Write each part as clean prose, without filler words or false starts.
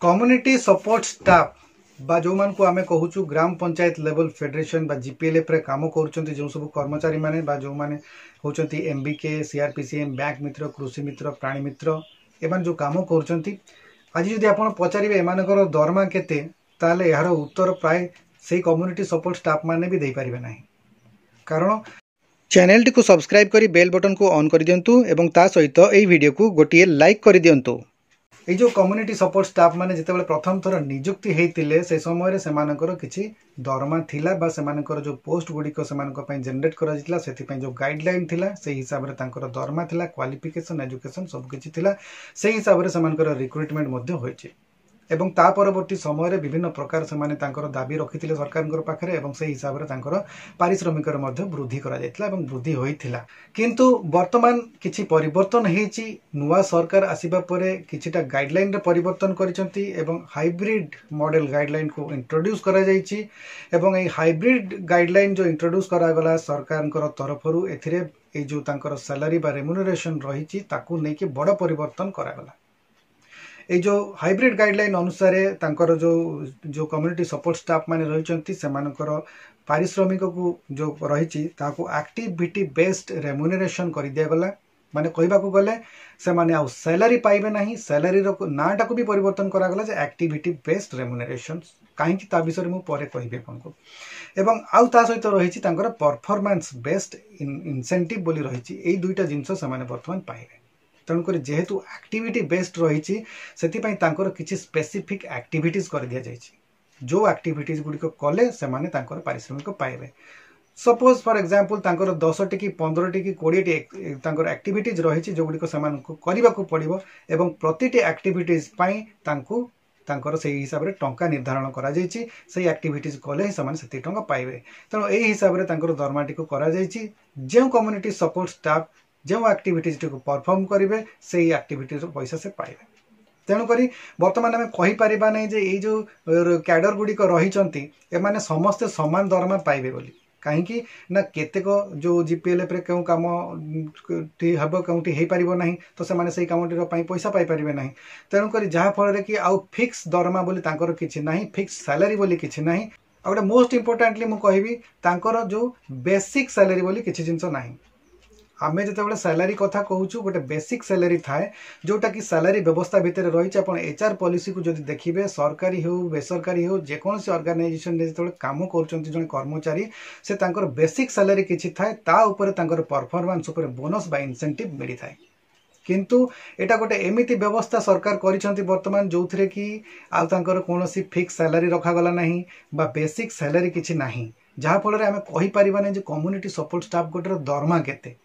Community support staff बा जो मान को आमे कहूछु ग्राम पंचायत लेवल फेडरेशन बा जीपीएलएफ रे काम करूछंती जो सब कर्मचारी माने बा जो माने होचंती एमबीके सीआरपीसीएम बैंक मित्र कृषि मित्र प्राणी मित्र एमान जो काम करूछंती आज जदि आपण पचारिबे एमानकर दरमा केते ताले यार उत्तर प्राय से कम्युनिटी सपोर्ट स्टाफ माने भी दे पारिबे नाही कारण चैनल टी को सब्सक्राइब करी बेल बटन को ऑन कर दियंतु एवं ता सहित एई वीडियो को गोटिए लाइक कर दियंतु। ये जो कम्युनिटी सपोर्ट स्टाफ माने जितेबाला प्रथम थर नियुक्ति होते से समय से किसी दरमा थिला बा सेमानकर जो पोस्ट गुड़िक से जेनेट कर जो गाइडलाइन थिला से हिसाब से दरमा थिला क्वालिफिकेशन एजुकेशन सबकि थिला से हिसाब से रिक्रुटमेंट होइछि एवं ता परवर्ती समय विभिन्न प्रकार से दाबी रखी सरकार पाखे एवं से हिसाब से पारिश्रमिक वृद्धि वृद्धि होता किंतु वर्तमान किछि परिवर्तन होइछि नुआ सरकार आसीबा परे किछिटा गाइडलाइन रे परिवर्तन करिसेंती एवं हाइब्रिड मॉडल गाइडलाइन को इंट्रोड्यूस करा जाइछि एवं ए हाइब्रिड गाइडलाइन जो इंट्रोड्यूस करा गला सरकार तरफरु एथिरे ए जो तांकर सैलरी बा रेम्युनरेशन रहिछि ताकू नै कि बड़ परिवर्तन करा गला। ये जो हाइब्रिड गाइडलाइन अनुसार तांकर जो कम्युनिटी सपोर्ट स्टाफ माने रहिचंती सेमानकर पारिश्रमिक को जो रही एक्टिविटी बेस्ड रेम्युनरेशन कर दिया गला माने कहबा को गले से माने आ सैलरी पाइबे नहीं सैलरी रो नाटा को भी परिवर्तन करा गला जे एक्टिविटी बेस्ड रेम्युनरेशन कहीं ता विषय मु परे कहबे आपको एवं आउ ता सहित रही तांकर परफॉर्मेंस बेस्ड इंसेंटिव बोली रही ए दुईटा जिंस से माने वर्तमान पाइबे तेणुक जेहेतु एक्टिविटी बेस्ड रही से किसी स्पेसिफिक एक्टिविटीज कर दि जाइए जो एक्टिविटीज गुड़िक कले से पारिश्रमिक पाइबे सपोज फॉर एग्जांपल 10 टी कि 15 टी कि 20 टी एक्टिविटीज रही जो गुड़िक करने को पड़ो एवं प्रति एक्टिविटीज तांकर से हिसाब से टंका निर्धारण करा जाइछि से एक्टिविटीज कले ही से टंका पाइबे तेणु यही हिसाब से दरमाटी को करा जाइछि जो कम्युनिटी सपोर्ट स्टाफ जो एक्टिविटीज को परफॉर्म करेंगे से एक्टिविटीज पैसा से पाइबे तेणुक बर्तमान आम कहीपर ना जे ये जो कैडर गुड़िक रही एमाने समस्ते समान दरमा पाइबे बोली कहीं ना केतेक जो जीपीएलएफ रे क्यों काम हम कौटी हो पार ना तो से कमटी पैसा पाइपर ना तेणुक जहाँफल कि आउ फिक्स दरमा बोली किसी ना फिक्स सैलरी बोली किसी ना आ गए मोस्ट इम्पोर्टान्टली मुझे कहबी जो बेसिक सैलरी बोली किसी जिनस ना आमे जो सैलरी कथा कहूँ गोटे बेसिक सैलरी थाए जोटा कि सैलरी व्यवस्था भितर रही आप एचआर पॉलिसी को जब देखिए सरकारी हो बेसरकारी हो जेकोसी ऑर्गेनाइजेशन जो काम कर जड़े कर्मचारी से बेसिक सैलरी किसी थाए ता ऊपर परफॉर्मेंस ऊपर बोनस बा इंसेंटिव मिली थाए किंतु एटा गोटे एमिति व्यवस्था सरकार करिसेंती वर्तमान जो थे कि आउर कौन फिक्स सैलरी रखागला नहीं बा बेसिक सैलरी किसी ना जहाँफल आम कहीपर ना कम्युनिटी सपोर्ट स्टाफ गोटे दरमा केते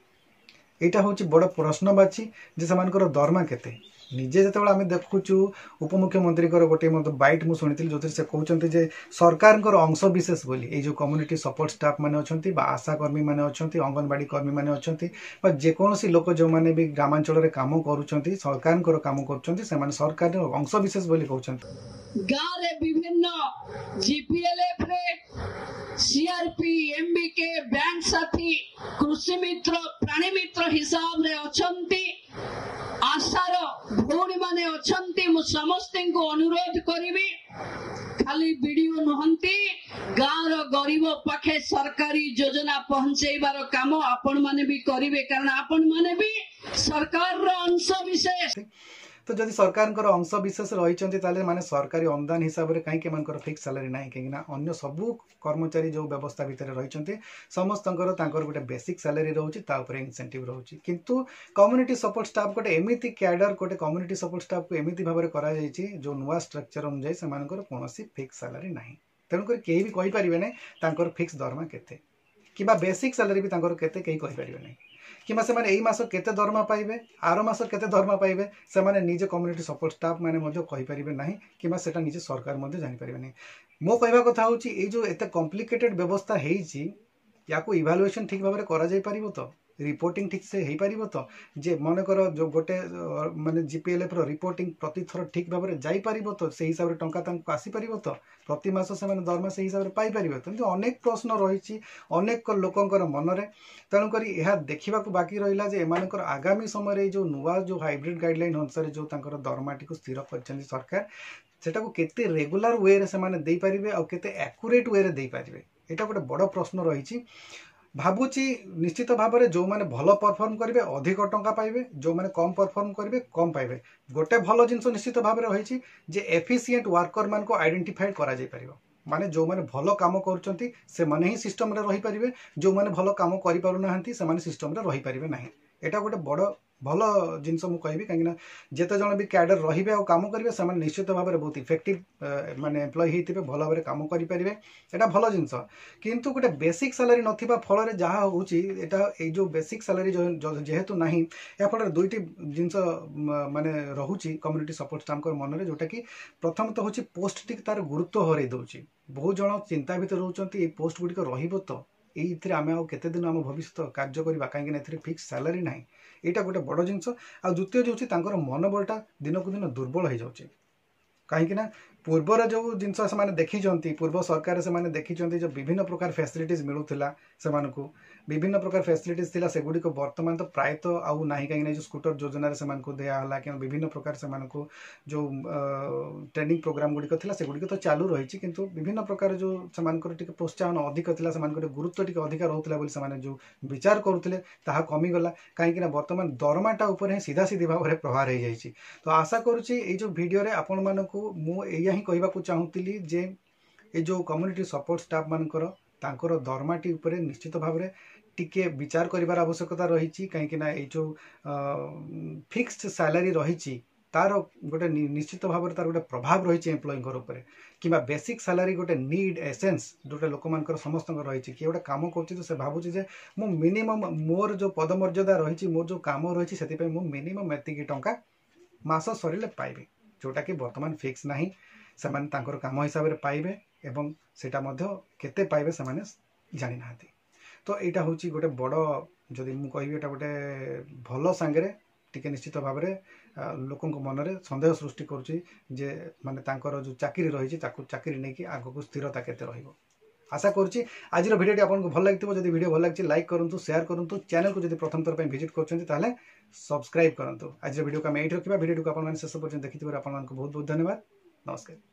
यहाँ हूँ बड़ प्रश्नवाची जे से दरमा केते निजे जो आम देखुचु उपमुख्यमंत्री गोटे बैट मुझे शुणी जो से कहते जे सरकार अंश विशेष बोली ये जो कम्युनिटी सपोर्ट स्टाफ मैंने अच्छा आशा कर्मी मैंने अच्छा अंगनवाड़ी कर्मी मैंने अच्छा जेकोसी लोक जो मैंने भी ग्रामांचल में कम कर सरकार कम कर सरकार अंश विशेष बोली कहते गाँव रे विभिन्न जीपीएलएफ रे सीआरपी एमबीके बैंक साथी कृषि मित्र प्राणी मित्र हिसाब रे अछंती आशार भौणी माने अछंती मु समस्त को अनुरोध करिबी खाली वीडियो नहंती गाँव रो गरीब पाखे सरकारी योजना पहुंचेबार काम आपण माने भी करिवे कारण आपण माने भी सरकार रो अंश विशेष तो जदि सरकार अंश विशेष रही माने सरकारी अनुदान हिसाब से कहीं फिक्स सैलरी ना कहीं अन्य सबू कर्मचारी जो व्यवस्था भितर रही समस्त गोटे बेसिक सैलरी रोचे इंसेंटिव रोचे किंतु कम्युनिटी सपोर्ट स्टाफ गोटे एमती कैडर गोटे कम्युनिटी सपोर्ट स्टाफ को एमती भाव में जो नुआ स्ट्रक्चर अनुजाई से कौन फिक्स सैलरी ना तेणुक कहीं भी कहींपारे ना फिक्स दरमा केते कि बेसिक सैलरी भी केते कहीं कहींपारे ना कि से मास केते दरमा पाइबे आर मास केते दरमा पाइबे से माने निजे कम्युनिटी सपोर्ट स्टाफ माने कहींपारे ना कि निजे सरकार जानीपारे ना मो कहवा कथा हूँ ये जो एत कॉम्प्लिकेटेड व्यवस्था या इवालुएशन ठीक भाव में करा जाई परिबो तो रिपोर्टिंग ठीक से हो पार तो जे मनकर जो गोटे माने जीपीएलएफ रिपोर्टिंग प्रति थर ठीक भाव में जापर तो से हिसाब से टंका आसीपर तो प्रति मास से दरमा से हिसाब से पाइपर तो अनेक प्रश्न रही अनेक लोकंर मनरे तेणुक यह देखा बाकी रहा जे एमानकर आगामी समय जो नुआ जो हाइब्रिड गाइडलाइन अनुसार जो दरमाटी को स्थिर कर सरकार सेटा को केते रेगुलर वे रे से माने दे पारिबे आ केते एक्यूरेट वे रे दे पारिबे एटा गोटे बड़ प्रश्न रही भावुची निश्चित भाव में जो मैंने भल परफर्म करेंगे अधिक टंका पाइबे जो मैंने कम परफर्म करेंगे कम पाइबे गोटे भल जिनस निश्चित भाव में रही जे एफिशिएंट वर्कर मान को आइडेंटिफाइड करा जाय परिबो माने जो मैंने भल काम करुँच से माने ही सिस्टम रे रही पारिबे जो मैंने भल काम करि पारु नाहंती से माने सिस्टम रे रही पारिबे नाही एटा गोटे बड़ भल जिनस मुझे कहबी कहीं जिते जन भी कैडर रे और कम करेंगे से निश्चित भाव में बहुत इफेक्टिव माने एम्प्लॉय होते भल भाव में कम करेंगे यहाँ भल जिनस किंतु गोटे बेसिक सैलरी नथिबा फल रे जहाँ होची एटा ए जो बेसिक सैलरी जेहेतु नाही या फल दुईटी जिनस माने रहुची कम्युनिटी सपोर्ट स्टाफ मन में जोटा कि प्रथम तो होची पोस्ट टी तार गुरुत्व हरई दउची बहुत जन चिंता भितर रोचंती ए पोस्ट गुड़िक रहिबो तो ये आम आते दिन आम भविष्य कार्य करवा कहीं फिक्स सैलरी ना यहाँ गोटे बड़ जिनस आ द्वितीय जो मनोबलटा दिन को दिन दुर्बल हो जाए कहीं पूर्वर जो जिनस से देखी पूर्व सरकार से देखी जो विभिन्न प्रकार फैसिलिटीज मिलूला से विभिन्न प्रकार फैसिलिटीज थिला सेगुड़िक वर्तमान तो प्रायतः आउ ना कहीं जो स्कूटर योजन से दिहला कि विभिन्न प्रकार से जो ट्रेनिंग प्रोग्राम गुड़िक थिला सेगुड़िक तो चालू रही किंतु विभिन्न प्रकार जो से प्रोत्साहन अधिक थिला से गुरुत्व टी अधिक रोला जो विचार करुले ताहा कमीगला कहीं वर्तमान दरमाटा उपर सीधा सीधी भाव में प्रहार हो जाए तो आशा करुच्ची ये जो वीडियो आपण मानकू मुझे ही कहवाक चाहूली जे ये जो कम्युनिटी सपोर्ट स्टाफ मानकर तांकर दरमाटी उपरे निश्चित भाव में टिके विचार करिवार आवश्यकता रही कहीं जो फिक्स्ड सैलरी रही तार गोटे निश्चित भाव में तार गोटे प्रभाव रही एम्प्लॉयर उपर कि बेसिक सैलरी गोटे नीड एसेंस जोटे लोक मान समस्त रही किए गोटे कम कर से भावुँ जे मु मिनिमम मोर जो पदमर्यादा रही मोर जो कम रही से मिनिमम एतिक टंका मास सरिले पाइबे जोटा कि वर्तमान फिक्स नहीं से काम हिसाब से पाइबे एवं सेटा मध्य केते पाइबे से जानी ना तो यहाँ हूँ गोटे बड़ जदि मुझे कहबी एटा गोटे भल सांगे टिके निश्चित भाव में लोक मन में सन्देह सृष्टि करुच्ची जे माने तांकर जो चाकरी रही चाकरी नहीं कि आग को स्थिरता केते रहिबो आशा करुच्ची आज भिडियो आपको भल लगी जब वीडियो भल लगी लाइक करूँ शेयर करूँ चैनल को जब प्रथम थर विजिट कर सब्सक्राइब करूँ आज वीडियो को आम ये रखा वीडियो को आप शेष पर्यटन देखिए बहुत बहुत धन्यवाद नमस्कार।